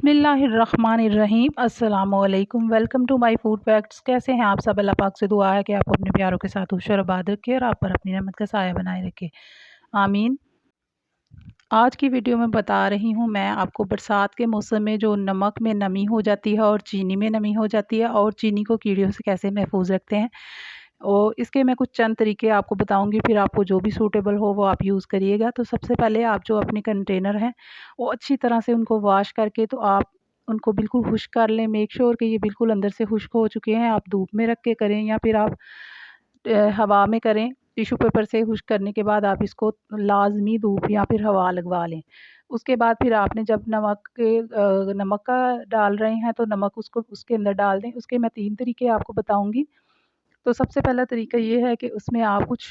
बिस्मिल्लाहिर्रहमानिर्रहीम अस्सलामुअलैकुम। Welcome to my food facts. कैसे हैं आप सब? अल्लाह पाक से दुआ है कि आपको अपने प्यारों के साथ खुश और आबाद रखे और आप पर अपनी रहमत का साया बनाए रखे, आमीन। आज की वीडियो में बता रही हूँ मैं आपको बरसात के मौसम में जो नमक में नमी हो जाती है और चीनी में नमी हो जाती है और चीनी को कीड़ियों से कैसे महफूज रखते हैं, और इसके मैं कुछ चंद तरीके आपको बताऊंगी। फिर आपको जो भी सूटेबल हो वो आप यूज़ करिएगा। तो सबसे पहले आप जो अपने कंटेनर हैं वो अच्छी तरह से उनको वॉश करके तो आप उनको बिल्कुल खुश्क कर लें। मेक श्योर कि ये बिल्कुल अंदर से खुश्क हो चुके हैं। आप धूप में रख के करें या फिर आप हवा में करें। टिश्यू पेपर से खुश्क करने के बाद आप इसको लाजमी धूप या फिर हवा लगवा लें। उसके बाद फिर आपने जब नमक का डाल रहे हैं तो नमक उसको उसके अंदर डाल दें। उसके मैं 3 तरीके आपको बताऊंगी। तो सबसे पहला तरीका ये है कि उसमें आप कुछ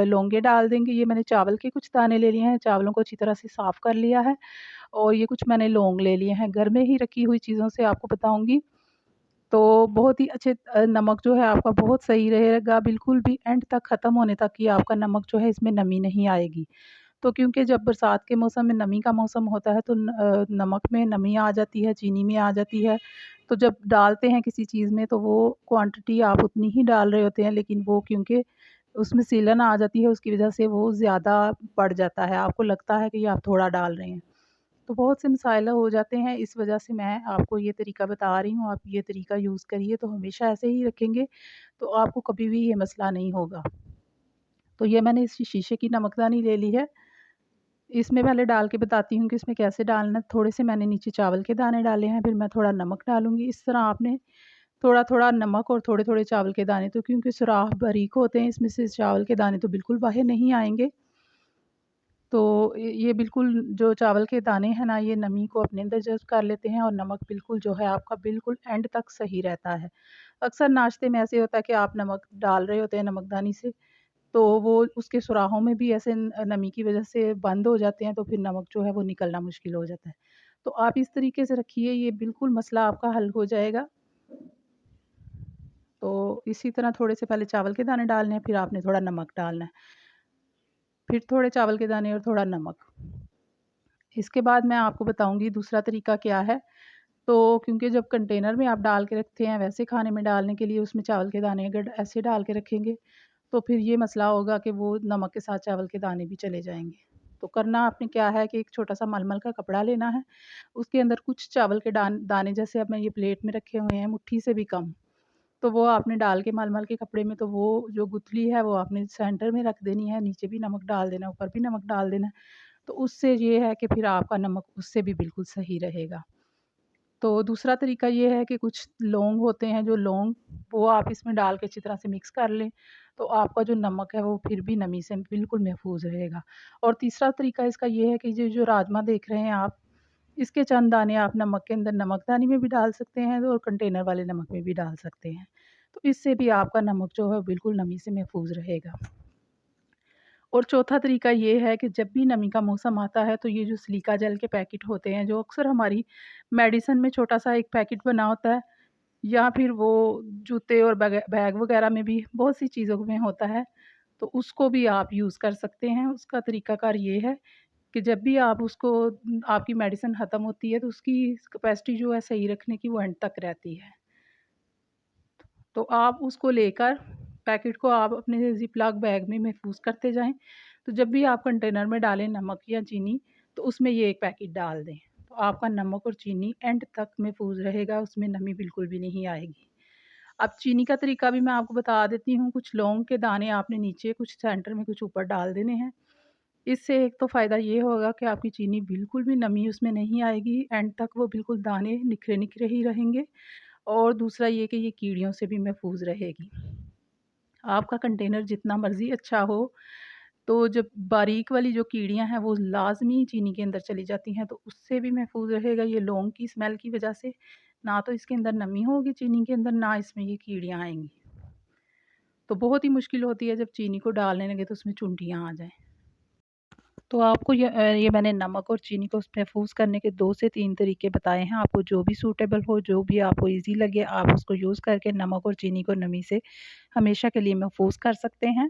लौंगे डाल देंगे। ये मैंने चावल के कुछ दाने ले लिए हैं, चावलों को अच्छी तरह से साफ़ कर लिया है, और ये कुछ मैंने लौंग ले लिए हैं। घर में ही रखी हुई चीज़ों से आपको बताऊंगी। तो बहुत ही अच्छे नमक जो है आपका बहुत सही रहेगा, बिल्कुल भी एंड तक ख़त्म होने तक कि आपका नमक जो है इसमें नमी नहीं आएगी। तो क्योंकि जब बरसात के मौसम में नमी का मौसम होता है तो नमक में नमी आ जाती है, चीनी में आ जाती है। तो जब डालते हैं किसी चीज़ में तो वो क्वांटिटी आप उतनी ही डाल रहे होते हैं, लेकिन वो क्योंकि उसमें सीलन आ जाती है उसकी वजह से वो ज़्यादा बढ़ जाता है। आपको लगता है कि ये आप थोड़ा डाल रहे हैं, तो बहुत से मसाइल हो जाते हैं। इस वजह से मैं आपको ये तरीका बता रही हूँ। आप ये तरीका यूज़ करिए तो हमेशा ऐसे ही रखेंगे तो आपको कभी भी ये मसला नहीं होगा। तो ये मैंने इस शीशे की नमकदानी ले ली है। इसमें पहले डाल के बताती हूँ कि इसमें कैसे डालना है। थोड़े से मैंने नीचे चावल के दाने डाले हैं, फिर मैं थोड़ा नमक डालूँगी। इस तरह आपने थोड़ा-थोड़ा नमक और थोड़े-थोड़े चावल के दाने, तो क्योंकि सुराख बारीक होते हैं इसमें से चावल के दाने तो बिल्कुल बाहर नहीं आएँगे। तो ये बिल्कुल जो चावल के दाने हैं ना, ये नमी को अपने अंदर जज़्ब कर लेते हैं और नमक बिल्कुल जो है आपका बिल्कुल एंड तक सही रहता है। अक्सर नाश्ते में ऐसे होता है कि आप नमक डाल रहे होते हैं नमकदानी से, तो वो उसके सुराहों में भी ऐसे नमी की वजह से बंद हो जाते हैं, तो फिर नमक जो है वो निकलना मुश्किल हो जाता है। तो आप इस तरीके से रखिए, ये बिल्कुल मसला आपका हल हो जाएगा। तो इसी तरह थोड़े से पहले चावल के दाने डालने हैं, फिर आपने थोड़ा नमक डालना है, फिर थोड़े चावल के दाने और थोड़ा नमक। इसके बाद मैं आपको बताऊँगी दूसरा तरीका क्या है। तो क्योंकि जब कंटेनर में आप डाल के रखते हैं वैसे खाने में डालने के लिए उसमें चावल के दाने अगर ऐसे डाल के रखेंगे तो फिर ये मसला होगा कि वो नमक के साथ चावल के दाने भी चले जाएँगे। तो करना आपने क्या है कि एक छोटा-सा मलमल का कपड़ा लेना है, उसके अंदर कुछ चावल के दाने जैसे अब मैं ये प्लेट में रखे हुए हैं मुट्ठी से भी कम, तो वो आपने डाल के मलमल के कपड़े में, तो वो जो गुठली है वो आपने सेंटर में रख देनी है, नीचे भी नमक डाल देना है, ऊपर भी नमक डाल देना है। तो उससे ये है कि फिर आपका नमक उससे भी बिल्कुल सही रहेगा। तो दूसरा तरीका ये है कि कुछ लौंग होते हैं, जो लौंग वो आप इसमें डाल के अच्छी तरह से मिक्स कर लें, तो आपका जो नमक है वो फिर भी नमी से बिल्कुल महफूज रहेगा। और तीसरा तरीका इसका ये है कि ये जो राजमा देख रहे हैं आप, इसके चंद दाने आप नमक के अंदर नमकदानी में भी डाल सकते हैं और कंटेनर वाले नमक में भी डाल सकते हैं। तो इससे भी आपका नमक जो है बिल्कुल नमी से महफूज रहेगा। और चौथा तरीका ये है कि जब भी नमी का मौसम आता है तो ये जो सिलिका जेल के पैकेट होते हैं, जो अक्सर हमारी मेडिसिन में छोटा-सा एक पैकेट बना होता है, या फिर वो जूते और बैग वगैरह में भी बहुत सी चीज़ों में होता है, तो उसको भी आप यूज़ कर सकते हैं। उसका तरीकाकार ये है कि जब भी आप उसको आपकी मेडिसिन ख़त्म होती है तो उसकी कैपेसिटी जो है सही रखने की वो एंड तक रहती है। तो आप उसको लेकर पैकेट को आप अपने ज़िप-लॉक बैग में महफूज़ करते जाएँ। तो जब भी आप कंटेनर में डालें नमक या चीनी, तो उसमें ये एक पैकेट डाल दें। तो आपका नमक और चीनी एंड तक महफूज़ रहेगा, उसमें नमी बिल्कुल भी नहीं आएगी। अब चीनी का तरीका भी मैं आपको बता देती हूँ। कुछ लौंग के दाने आपने नीचे, कुछ सेंटर में, कुछ ऊपर डाल देने हैं। इससे एक तो फ़ायदा ये होगा कि आपकी चीनी बिल्कुल भी नमी उसमें नहीं आएगी, एंड तक वो बिल्कुल दाने निखरे-निखरे ही रहेंगे, और दूसरा ये कि ये कीड़ियों से भी महफूज़ रहेगी। आपका कंटेनर जितना मर्ज़ी अच्छा हो, तो जब बारीक वाली जो कीड़ियाँ हैं वो लाज़मी चीनी के अंदर चली जाती हैं, तो उससे भी महफूज़ रहेगा। ये लौंग की स्मेल की वजह से ना तो इसके अंदर नमी होगी चीनी के अंदर, ना इसमें ये कीड़ियाँ आएँगी। तो बहुत ही मुश्किल होती है जब चीनी को डालने लगे तो उसमें चुंटियाँ आ जाएँ। तो आपको ये मैंने नमक और चीनी को महफूज़ करने के 2 से 3 तरीके बताए हैं। आपको जो भी सूटेबल हो, जो भी आपको ईज़ी लगे, आप उसको यूज़ करके नमक और चीनी को नमी से हमेशा के लिए महफूज़ कर सकते हैं।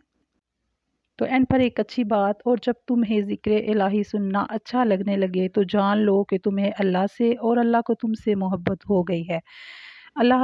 तो एंड पर एक अच्छी बात, और जब तुम्हें ज़िक्र इलाही सुनना अच्छा लगने लगे तो जान लो कि तुम्हें अल्लाह से और अल्लाह को तुमसे मोहब्बत हो गई है। अल्लाह